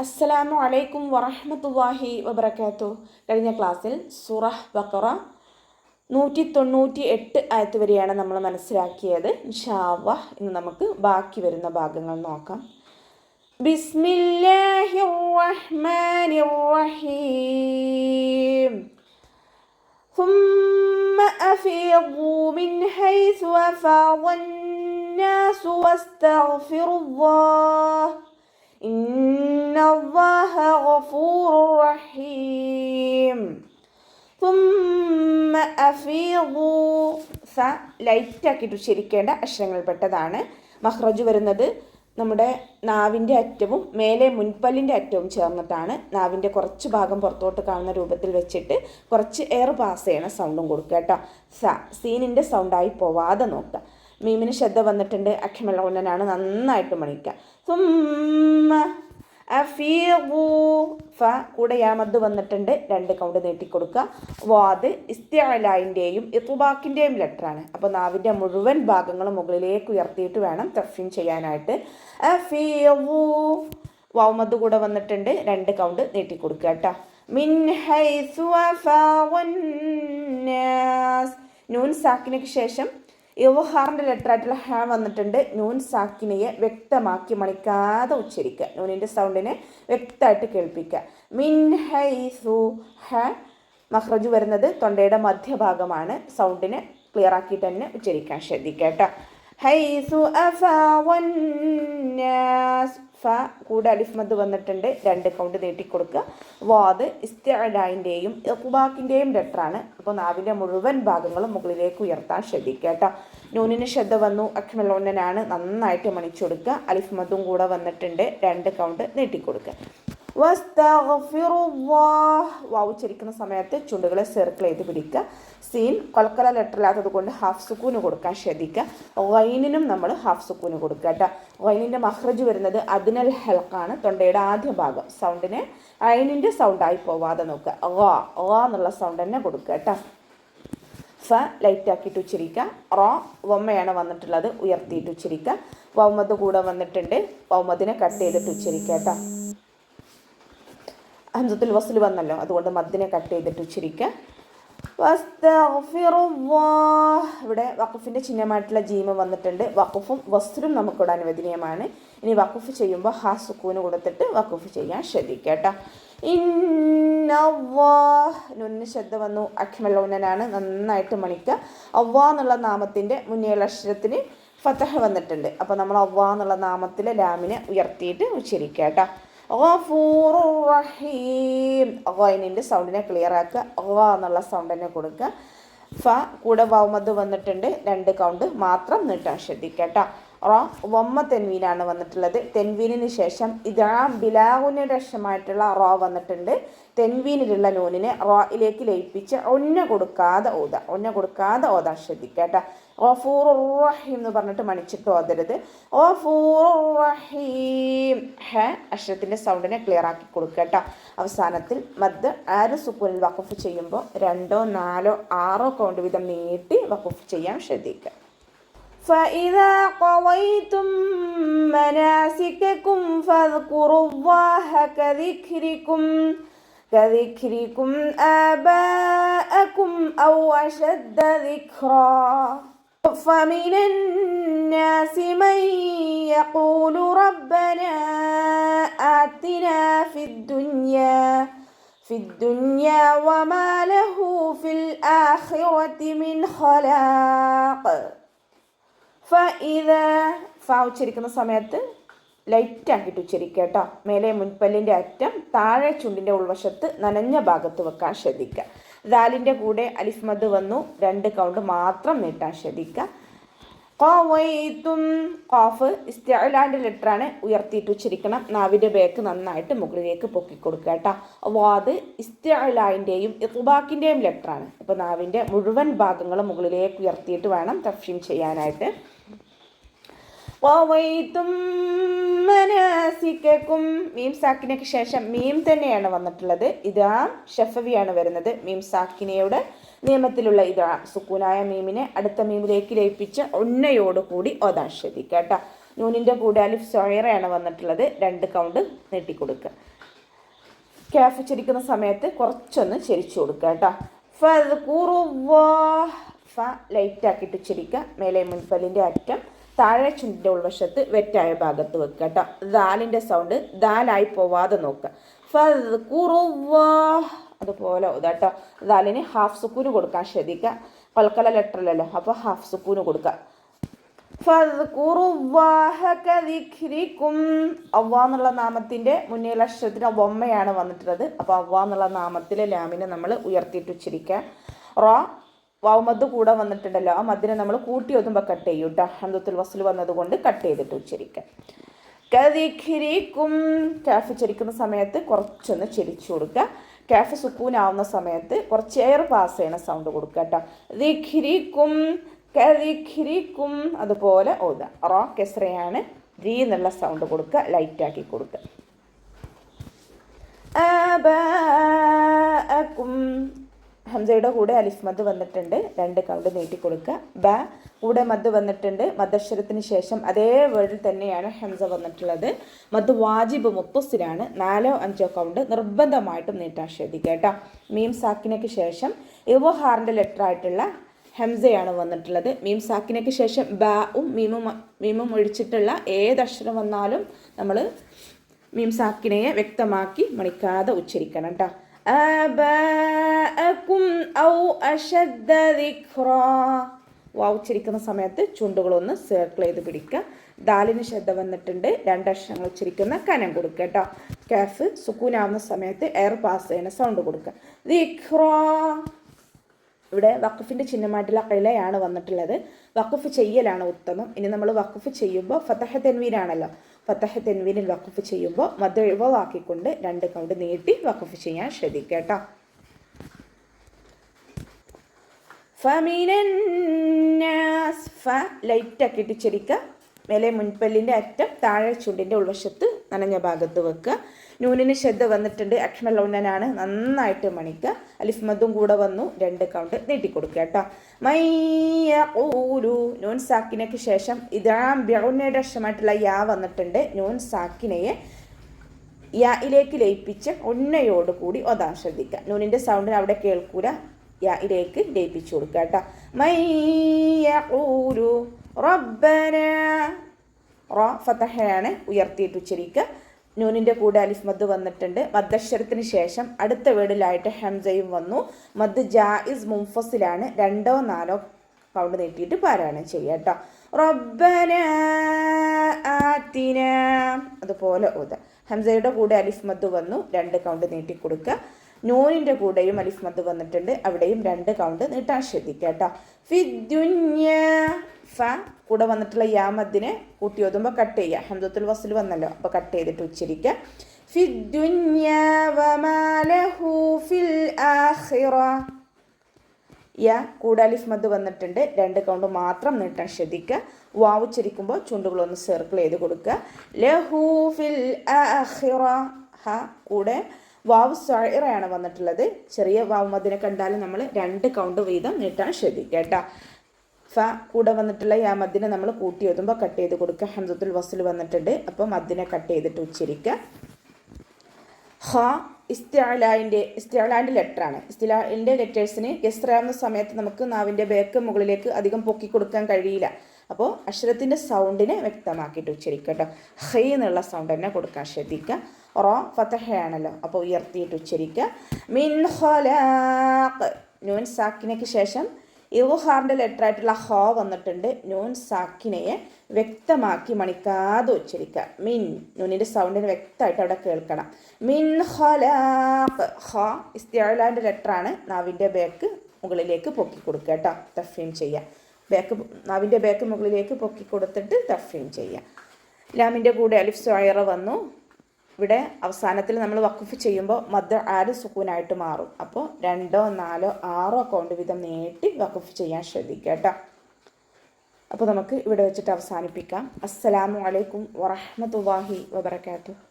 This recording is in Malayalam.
അസ്സലാമു അലൈക്കും വറഹ്മത്തുള്ളാഹി വബറകാതുഹു. കഴിഞ്ഞ ക്ലാസ്സിൽ സൂറഹ് ബഖറ 198 ആയത്ത് വരെയാണ് നമ്മൾ മനസ്സിലാക്കിയത്. ഇൻഷാ അല്ലാഹ് ഇന്ന് നമുക്ക് ബാക്കി വരുന്ന ഭാഗങ്ങൾ നോക്കാം. ബിസ്മില്ലാഹിർ റഹ്മാനിർ റഹീം. ثم أفيضوا من حيث أفاض الناس واستغفروا الله إن الله غفور رحيم. ثم أفيضوا ലൈറ്റാക്കിയിട്ട് ഉച്ചരിക്കേണ്ട അക്ഷരങ്ങളിൽപ്പെട്ടതാണ്. മഖ്റജ് വരുന്നത് നമ്മുടെ നാവിൻ്റെ അറ്റവും മേലെ മുൻപല്ലിൻ്റെ അറ്റവും ചേർന്നിട്ടാണ്. നാവിൻ്റെ കുറച്ച് ഭാഗം പുറത്തോട്ട് കാണുന്ന രൂപത്തിൽ വെച്ചിട്ട് കുറച്ച് എയർ പാസ് ചെയ്യണ സൗണ്ടും കൊടുക്കുക കേട്ടോ. സീനിൻ്റെ സൗണ്ടായി പോവാതെ നോക്കുക. മീമിന് ശബ്ദ വന്നിട്ടുണ്ട്. അഖ്മലാണ് നന്നായിട്ട് മണിക്കുക. സുമ്മ അഫീഖു ഫ കൂടെ യാമദ് വന്നിട്ടുണ്ട്. 2 കൗണ്ട് നീട്ടിക്കൊടുക്കുക. വാദ് ഇസ്തിഅലായിൻ്റെയും ഇത്ബാക്കിൻ്റെയും ലെറ്ററാണ്. അപ്പോൾ നാവിൻ്റെ മുഴുവൻ ഭാഗങ്ങളും മുകളിലേക്ക് ഉയർത്തിയിട്ട് വേണം തഫ്സീം ചെയ്യാനായിട്ട്. അഫീഖു വാമദ് കൂടെ വന്നിട്ടുണ്ട്. 2 കൗണ്ട് നീട്ടിക്കൊടുക്കുക കേട്ടോ. മിൻ ഹൈസു അഫാവന്നാസ് നൂൻ സാക്കിനയ്ക്ക് ശേഷം ഇവഹാറിൻ്റെ ലെറ്ററായിട്ടുള്ള ഹ വന്നിട്ടുണ്ട്. നൂൻ സാക്കിനയെ വ്യക്തമാക്കി മണിക്കാതെ ഉച്ചരിക്കുക. നൂനിൻ്റെ സൗണ്ടിനെ വ്യക്തമായിട്ട് കേൾപ്പിക്കുക. മിൻ ഹൈസു ഹ മഖ്റജ് വരുന്നത് തൊണ്ടയുടെ മധ്യഭാഗമാണ്. സൗണ്ടിനെ ക്ലിയർ ആക്കിയിട്ട് തന്നെ ഉച്ചരിക്കാൻ ശ്രദ്ധിക്കുക കേട്ടോ. ഹൈസു അഫാവന്നാസ് ഫ കൂടെ അലിഫ് മദ് വന്നിട്ടുണ്ട്. 2 കൗണ്ട് നീട്ടിക്കൊടുക്കുക. വാദ് ഇസ്തിഅലായിൻ്റെയും ഇഖ്ബാക്കിൻ്റെയും ലെറ്ററാണ്. അപ്പോൾ നാവിൻ്റെ മുഴുവൻ ഭാഗങ്ങളും മുകളിലേക്ക് ഉയർത്താൻ ശ്രദ്ധിക്കുക കേട്ടോ. നൂനിന് ശബ്ദ വന്നു. അഖ്മലോന്നനാണ് നന്നായിട്ട് മണിച്ചു കൊടുക്കുക. അലിഫ് മദും കൂടെ വന്നിട്ടുണ്ട്. 2 കൗണ്ട് നീട്ടിക്കൊടുക്കുക. വാവ് ഉച്ചരിക്കുന്ന സമയത്ത് ചുണ്ടുകളെ സർക്കിൾ ചെയ്ത് പിടിക്കുക. സീൻ കൊൽക്കല ലെറ്ററില്ലാത്തത് കൊണ്ട് ഹാഫ് സുക്കൂന് കൊടുക്കാൻ ശ്രദ്ധിക്കുക. ഗൈനിനും നമ്മൾ ഹാഫ് സുക്കൂന് കൊടുക്കുക കേട്ടോ. ഗൈനിൻ്റെ മഖ്റജ് വരുന്നത് അദ്നൽ ഹൽക്കാണ്. തൊണ്ടയുടെ ആദ്യ ഭാഗം. സൗണ്ടിനെ ഐനിൻ്റെ സൗണ്ടായി പോവാതെ നോക്കുക. എന്നുള്ള സൗണ്ട് തന്നെ കൊടുക്കുക കേട്ടോ. ഫ ലൈറ്റാക്കിയിട്ട് ഉച്ചരിക്കുക. റോ വമ്മയാണ് വന്നിട്ടുള്ളത്. ഉയർത്തിയിട്ട് ഉച്ചരിക്കുക. വൗമദ് കൂടെ വന്നിട്ടുണ്ട്. വൗമദിനെ കട്ട് ചെയ്തിട്ട് ഉച്ചരിക്കുക കേട്ടോ. ഹംസത്തുൽ വസ്ൽ വന്നല്ലോ, അതുകൊണ്ട് മദ്ദിനെ കട്ട് ചെയ്തിട്ട് ഉച്ചരിക്കുക. ഇവിടെ വഖഫിൻ്റെ ചിഹ്നമായിട്ടുള്ള ജീമ വന്നിട്ടുണ്ട്. വഖഫും വസ്ലും നമുക്കിവിടെ അനുവദനീയമാണ്. ഇനി വഖഫ് ചെയ്യുമ്പോൾ ഹാ സുക്കൂന് കൊടുത്തിട്ട് വഖഫ് ചെയ്യാൻ ശ്രദ്ധിക്കുക കേട്ടോ. നൂനിന് ശബ്ദ വന്നു. അഖ്മലോന്നനാണ് നന്നായിട്ട് മണിക്കുക. അവ്വാ എന്നുള്ള നാമത്തിൻ്റെ മുന്നേയുള്ള അക്ഷരത്തിന് ഫതഹ വന്നിട്ടുണ്ട്. അപ്പോൾ നമ്മൾ അവ്വാ എന്നുള്ള നാമത്തിലെ ലാമിനെ ഉയർത്തിയിട്ട് ഉച്ചരിക്കുക കേട്ടോ. ഗഫൂറുർ റഹീം ഗൈനിൻ്റെ സൗണ്ടിനെ ക്ലിയർ ആക്കുക. എന്നുള്ള സൗണ്ട് തന്നെ കൊടുക്കുക. ഫ കൂടെ വൗമദ് വന്നിട്ടുണ്ട്. 2 കൗണ്ട് മാത്രം നീട്ടാൻ ശ്രദ്ധിക്കുക കേട്ടോ. വമ്മ തെൻവീനാണ് വന്നിട്ടുള്ളത്. തെൻവീനിന് ശേഷം ഇദാം ബിലാഗുനിയുടെ അക്ഷരമായിട്ടുള്ള റോ വന്നിട്ടുണ്ട്. തെൻവീനിലുള്ള നൂനിനെ റോയിലേക്ക് ലയിപ്പിച്ച് ഒന്ന കൊടുക്കാതെ ഓതാൻ ശ്രദ്ധിക്കുക കേട്ടോ. ഗഫൂറുർ റഹീം എന്ന് പറഞ്ഞിട്ട് മണിച്ചിട്ട് ഓതരുത്. ഗഫൂറുർ റഹീം ഹ അക്ഷരത്തിൻ്റെ സൗണ്ടിനെ ക്ലിയർ ആക്കി കൊടുക്കുക കേട്ടോ. അവസാനത്തിൽ മദ് 6 സുക്കൂനിൽ വഖഫ് ചെയ്യുമ്പോൾ 2, 4, 6 കൗണ്ട് വീതം നീട്ടി വഖഫ് ചെയ്യാൻ ശ്രദ്ധിക്കുക. فإذا قضيتم مناسككم فاذكروا الله كذكركم آباءكم أو أشد ذكرا فمن الناس من يقول ربنا آتنا في الدنيا وما له في الآخرة من خلاق. ഉച്ചരിക്കുന്ന സമയത്ത് ലൈറ്റ് ആക്കിയിട്ട് ഉച്ചരിക്കുക കേട്ടോ. മേലെ മുൻപല്ലിൻ്റെ അറ്റം താഴെ ചുണ്ടിൻ്റെ ഉൾവശത്ത് നനഞ്ഞ ഭാഗത്ത് വെക്കാൻ ശ്രദ്ധിക്കുക. ദാലിൻ്റെ കൂടെ അലിഫ് മദ് വന്നു. 2 കൗണ്ട് മാത്രം നീട്ടാൻ ശ്രദ്ധിക്കുക. ഖാഫ് ഇസ്തിഅലാൻ്റെ ലെറ്ററാണ്. ഉയർത്തിയിട്ട് ഉച്ചരിക്കണം. നാവിൻ്റെ ബേക്ക് നന്നായിട്ട് മുകളിലേക്ക് പൊക്കി കൊടുക്കുക കേട്ടോ. വാദ് ഇസ്തിഅലായിൻ്റെയും ഇത്ബാക്കിൻ്റെയും ലെറ്ററാണ്. അപ്പോൾ നാവിൻ്റെ മുഴുവൻ ഭാഗങ്ങളും മുകളിലേക്ക് ഉയർത്തിയിട്ട് വേണം തഫ്സീം ചെയ്യാനായിട്ട്. മീം സാക്കിനയ്ക്ക് ശേഷം മീം തന്നെയാണ് വന്നിട്ടുള്ളത്. ഇതാ ഷഫവിയാണ് വരുന്നത്. മീം സാക്കിനയുടെ നിയമത്തിലുള്ള ഇതാ സുക്കൂനായ മീമിനെ അടുത്ത മീമിലേക്ക് ലയിപ്പിച്ച് ഒന്നയോടുകൂടി ഓതാൻ ശ്രദ്ധിക്കുക കേട്ടോ. നൂനിൻ്റെ കൂടെ അലിഫ് സൊയറയാണ് വന്നിട്ടുള്ളത്. 2 കൗണ്ട് നീട്ടിക്കൊടുക്കുക. കാഫ് ഉച്ചരിക്കുന്ന സമയത്ത് കുറച്ചൊന്ന് ചെരിച്ചു കൊടുക്കുക കേട്ടോ. ഫദ്കുറുല്ലാഹ്, ഫ ലൈറ്റാക്കിയിട്ട് ഉച്ചരിക്കുക. മേലെ മുൻപല്ലിൻ്റെ അറ്റം താഴെ ചുണ്ടിൻ്റെ ഉൾവശത്ത് വെറ്റായ ഭാഗത്ത് വെക്കുക കേട്ടോ. ദാലിൻ്റെ സൗണ്ട് ദാലായി പോവാതെ നോക്കുക. ഫദ്കുറുല്ലാഹ് അതുപോലെ കേട്ടോ. ദാലിന് ഹാഫ് സുക്കൂന് കൊടുക്കാൻ ശ്രദ്ധിക്കുക. കൽക്കല ലെറ്ററിലല്ലോ, അപ്പോൾ ഹാഫ് സുക്കൂന് കൊടുക്കുക. ഫദ്കുറുല്ലാഹ കദിക്രിക്കും, അവ്വ എന്നുള്ള നാമത്തിൻ്റെ മുന്നേയുള്ള അക്ഷരത്തിന് വമ്മയാണ് വന്നിട്ടുള്ളത്. അപ്പോൾ അവ്വ എന്നുള്ള നാമത്തിലെ ലാമിനെ നമ്മൾ ഉയർത്തിയിട്ട് ഉച്ചരിക്കുക. റ വാവുമദ് കൂടെ വന്നിട്ടുണ്ടല്ലോ, ആ മദ്ദിനെ നമ്മൾ കൂട്ടി ഒതുമ്പോൾ കട്ട് ചെയ്യും കേട്ടോ. ഹംദത്തുൽ വസ്ൽ വന്നതുകൊണ്ട് കട്ട് ചെയ്തിട്ട് ഉച്ചരിക്കുക. കദിക്രിക്കും, കാഫ് ഉച്ചരിക്കുന്ന സമയത്ത് കുറച്ചൊന്ന് ചെരിച്ചു കൊടുക്കുക. കാഫ് സുക്കൂനാവുന്ന സമയത്ത് കുറച്ച് എയർ പാസ് ചെയ്യണ സൗണ്ട് കൊടുക്കുക കേട്ടോ. ദിക്രിക്കും കദിക്രിക്കും അതുപോലെ ഓതുക. റ കെസ്രയാണ്, ദീ എന്നുള്ള സൗണ്ട് കൊടുക്കുക, ലൈറ്റാക്കി കൊടുക്കുക. ആബാഅക്കും, ഹംസയുടെ കൂടെ അലിഫ് മദ് വന്നിട്ടുണ്ട്, 2 കൗണ്ട് നീട്ടി കൊടുക്കുക. ബ കൂടെ മദ് വന്നിട്ടുണ്ട്, മദ്ദക്ഷരത്തിന് ശേഷം അതേ വേർഡിൽ തന്നെയാണ് ഹംസ വന്നിട്ടുള്ളത്. മദ് വാജിബ് മുത്തസിലാണ്, 4-5 കൗണ്ട് നിർബന്ധമായിട്ടും നീട്ടാൻ ശ്രദ്ധിക്കുക കേട്ടോ. മീം സാക്കിനയ്ക്ക് ശേഷം ഇവഹാറിൻ്റെ ലെറ്റർ ആയിട്ടുള്ള ഹംസയാണ് വന്നിട്ടുള്ളത്. മീം സാക്കിനയ്ക്ക് ശേഷം ബാവും മീമും ഒഴിച്ചിട്ടുള്ള ഏതക്ഷരം വന്നാലും നമ്മൾ മീം സാക്കിനയെ വ്യക്തമാക്കി മണിക്കാതെ ഉച്ചരിക്കണം കേട്ടോ. ആബാഅക്കും ഔ അശദ്ദ ദിക്റാ, വാവ് ഉച്ചരിക്കുന്ന സമയത്ത് ചുണ്ടുകളൊന്ന് സർക്കിൾ ചെയ്ത് പിടിക്കുക. ദാലിന് ശ്രദ്ധ വന്നിട്ടുണ്ട്, 2 അക്ഷരങ്ങൾ ഉച്ചരിക്കുന്ന കനം കൊടുക്കുക കേട്ടോ. കാഫ് സുക്കൂനാവുന്ന സമയത്ത് എയർ പാസ് ചെയ്യുന്ന സൗണ്ട് കൊടുക്കുക. ദിക്റാ, ഇവിടെ വഖഫിൻ്റെ ചിഹ്നമായിട്ടുള്ള ഖിലയാണ് വന്നിട്ടുള്ളത്. വഖഫ് ചെയ്യലാണ് ഉത്തമം. ഇനി നമ്മൾ വഖഫ് ചെയ്യുമ്പോൾ ഫതഹ തെൻവീനാണല്ലോ, ഫതഹ തെൻവീനിൽ വഖഫ് ചെയ്യുമ്പോൾ മദ് ഇവളാക്കിക്കൊണ്ട് 2 കൗണ്ട് നീട്ടി വഖഫ് ചെയ്യാൻ ശ്രദ്ധിക്കുക കേട്ടോ. ഫമിനന്നാസ്, ഫ ലൈറ്റാക്കിയിട്ട് ഉച്ചരിക്കുക. മേലെ മുൻപല്ലിൻ്റെ അറ്റം താഴെ ചുണ്ടിൻ്റെ ഉൾവശത്ത് നനഞ്ഞ ഭാഗത്ത് വെക്കുക. നൂനിന് ശ്രദ്ധ വന്നിട്ടുണ്ട്, അക്ഷ്മലൗനനാണ്, നന്നായിട്ട് മണിക്കുക. അലിഫ് മദ്ദും കൂടെ വന്നു, 2 കൗണ്ട് നീട്ടിക്കൊടുക്കുക കേട്ടോ. മയ്യഖൂലു, നൂൻ സാക്കിനയ്ക്ക് ശേഷം ഇദാം ബിഉന്നയുടെ അക്ഷരമായിട്ടുള്ള യാ വന്നിട്ടുണ്ട്. നൂൻ സാക്കിനയെ യായിലേക്ക് ലയിപ്പിച്ച് ഉന്നയോട് കൂടി ഓതാൻ ശ്രദ്ധിക്കുക. നൂനിൻ്റെ സൗണ്ടിന് അവിടെ കേൾക്കൂല, യായിലേക്ക് ലയിപ്പിച്ചു കൊടുക്കുക കേട്ടോ. മയ്യഖൂലു റബ്ബന, റ ഫതഹയാണ്, ഉയർത്തിയിട്ട് ഉച്ചരിക്കുക. നൂനിൻ്റെ കൂടെ അലിഫ് മദ് വന്നിട്ടുണ്ട്. മദ്ദക്ഷരത്തിന് ശേഷം അടുത്ത വേർഡിലായിട്ട് ഹംസയും വന്നു. മദ് ജായിസ് മുൻഫസിലാണ്, 2-4 കൗണ്ട് നീട്ടിയിട്ട് പാരായണം ചെയ്യുക കേട്ടോ. റബ്ബന ആതിന അതുപോലെ ഓത. ഹംസയുടെ കൂടെ അലിഫ് മദ് വന്നു, 2 കൗണ്ട് നീട്ടി കൊടുക്കുക. നൂനിൻ്റെ കൂടെയും അലിഫ് മദ് വന്നിട്ടുണ്ട്, അവിടെയും 2 കൗണ്ട് നീട്ടാൻ ശ്രദ്ധിക്കുക കേട്ടോ. ഫിദ്ദുന്യ, ഫ കൂടെ വന്നിട്ടുള്ള യാ മദ്ദിനെ കൂട്ടി ഓതുമ്പോൾ കട്ട് ചെയ്യുക. ഹംദത്തുൽ വസ്ൽ വന്നല്ലോ, അപ്പോൾ കട്ട് ചെയ്തിട്ട് ഉച്ചരിക്കുക. ഫിദ്ദുന്യ വമാ ലഹു ഫിൽ ആഖിറ, യാ കൂടെ അലിഫ് മദ് വന്നിട്ടുണ്ട്, 2 കൗണ്ട് മാത്രം നീട്ടാൻ ശ്രദ്ധിക്കുക. വാവ് ഉച്ചരിക്കുമ്പോൾ ചുണ്ടുകളൊന്ന് സർക്കിൾ ചെയ്ത് കൊടുക്കുക. ലഹു ഫിൽ ആഖിറ, ഹ കൂടെ വാവ് സൈറയാണ് വന്നിട്ടുള്ളത്. ചെറിയ വാവ് മദ്ദിനെ കണ്ടാലും നമ്മൾ 2 കൗണ്ട് വീതം നീട്ടാൻ ശ്രദ്ധിക്കുക കേട്ടോ. ഫ കൂടെ വന്നിട്ടുള്ള യാ മദ്ദിനെ നമ്മൾ കൂട്ടി എഴുതുമ്പോൾ കട്ട് ചെയ്ത് കൊടുക്കുക. ഹംസത്തുൽ വസ്ൽ വന്നിട്ടുണ്ട്, അപ്പോൾ മദ്ദിനെ കട്ട് ചെയ്തിട്ട് ഉച്ചരിക്കുക. ഹ ഇസ്തിഅലാൻ്റെ ലെറ്ററാണ്. ഇസ്തിഅലാൻ്റെ ലെറ്റേഴ്സിന് കെസ്റാവുന്ന സമയത്ത് നമുക്ക് നാവിൻ്റെ ബേക്ക് മുകളിലേക്ക് അധികം പൊക്കി കൊടുക്കാൻ കഴിയില്ല. അപ്പോൾ അക്ഷരത്തിൻ്റെ സൗണ്ടിനെ വ്യക്തമാക്കിയിട്ട് ഉച്ചരിക്കുക കേട്ടോ. ഹൈ എന്നുള്ള സൗണ്ട് തന്നെ കൊടുക്കാൻ ശ്രദ്ധിക്കുക. റ ഫതഹയാണല്ലോ, അപ്പോൾ ഉയർത്തിയിട്ട് ഉച്ചരിക്കുക. മിൻ ഖലാഖ്, നൂൻ സാക്കിനയ്ക്ക് ശേഷം ഇവഹാറിൻ്റെ ലെറ്റർ ആയിട്ടുള്ള ഹ വന്നിട്ടുണ്ട്. നൂൻ സാക്കിനയെ വ്യക്തമാക്കി മണിക്കാതെ ഉച്ചരിക്കുക. മിൻ, നൂനിൻ്റെ സൗണ്ടിന് വ്യക്തമായിട്ട് അവിടെ കേൾക്കണം. മിൻ ഖലാഖ്, ഹ ഇസ്തിഅലാൻ്റെ ലെറ്ററാണ്. നാവിൻ്റെ ബേക്ക് മുകളിലേക്ക് പൊക്കി കൊടുക്കുക കേട്ടോ. തഫ്ഹീം ചെയ്യുക. നാവിൻ്റെ ബേക്ക് മുകളിലേക്ക് പൊക്കി കൊടുത്തിട്ട് തഫ്ഹീം ചെയ്യുക. ലാമിൻ്റെ കൂടെ അലിഫ് സൊയറ വന്നു. ഇവിടെ അവസാനത്തിൽ നമ്മൾ വഖഫ് ചെയ്യുമ്പോൾ മദ് ആര് സുക്കൂനായിട്ട് മാറും. അപ്പോൾ 2, 4, 6 കൗണ്ട് വീതം നീട്ടി വഖഫ് ചെയ്യാൻ ശ്രദ്ധിക്കുക കേട്ടോ. അപ്പോൾ നമുക്ക് ഇവിടെ വെച്ചിട്ട് അവസാനിപ്പിക്കാം. അസ്സലാമു അലൈക്കും വറഹ്മത്തുള്ളാഹി വബറകാതുഹു.